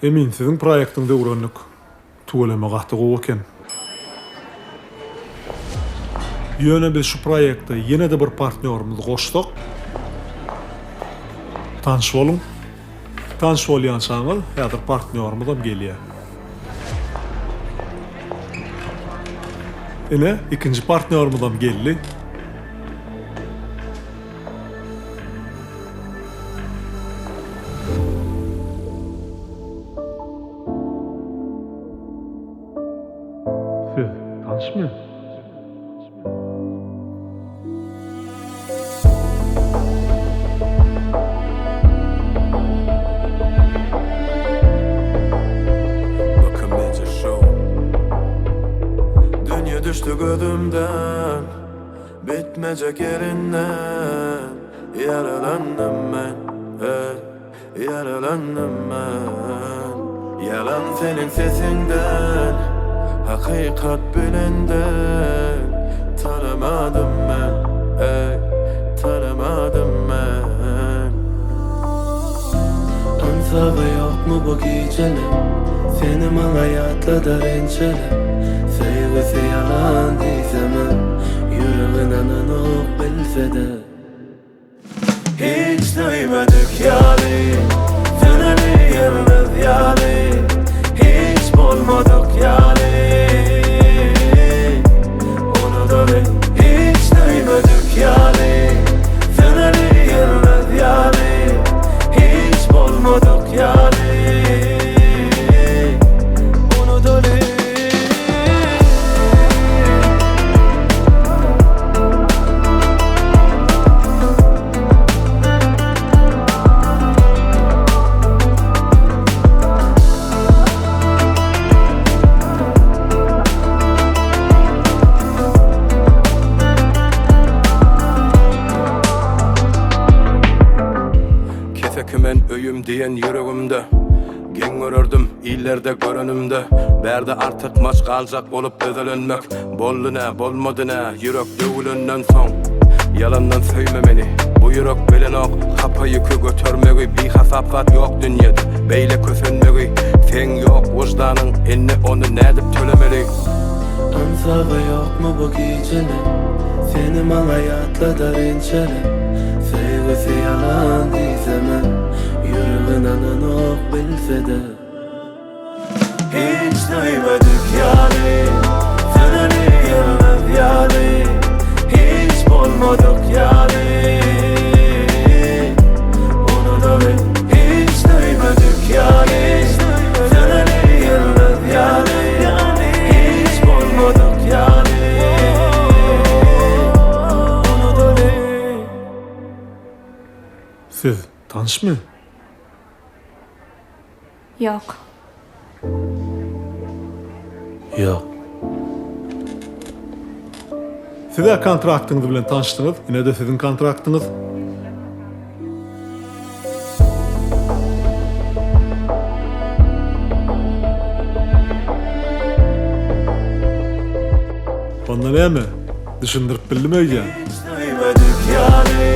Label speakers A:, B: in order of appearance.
A: Emin sizin proýektiňde uranlyk tuğlama gahtygy eken. Ýöne biz şu proýekde ýene-de bir partnerimizi goşdyk. Tanış bolun. Tanış bolýansaňyz, häzir partnerimizam gelýär. Ine ikinci partnerimizam geldi. Tanış mı?
B: Bakın Major Show. Dünya düştü gözümden, bitmeyecek yerinden. Yaralandım ben, yaralandım ben. Yalan senin sesinden, hakikat bilenden. Tanımadım ben, tanımadım ben.
C: Ansabı yok mu bu geceler? Seni hayatla da rençeler. Sevgisi yalan değilsem yüreğin ananı bilse de.
B: Hiç duymadık yani, seni yemez yani. Hiç bulmadık yani, onu da bil. Hiç duymadık yani, seni yemez yani. Hiç bulmadık yani, onu da bil. Kesekimen öyüm diyen yüreğimde, gen görürdüm illerde görünümde. Berde artık maç kalacak olup özelönmek. Bollu ne bolmadı ne yürek dövülünden son. Yalandan söymemeni bu yürek bilen ok. Kapa yükü götürmeyi bir hasafat yok dünyada. Beyle kösünmeyi sen yok vicdanın enne onu nedip tölemeli.
C: Ansabı yok mu bu geceler? Seni hayatla da rençeler. Sevgisi yalan değilsem yüreğin ananı bilse de.
B: Hiç duymadık yani, seni yemez yani. Hiç bulmadık yani, onu da bil. Hiç duymadık yani, seni yemez yani. Hiç bulmadık yani, onu da bil.
A: Siz tanış mı?
D: Yok.
C: Yok.
A: Siz de kontraktyňyz bilen tanışdyňyz, ine de sizin kontraktyňyz. Bana näme? Düşündirip bildim öýe.
B: Hiç duymadık yani,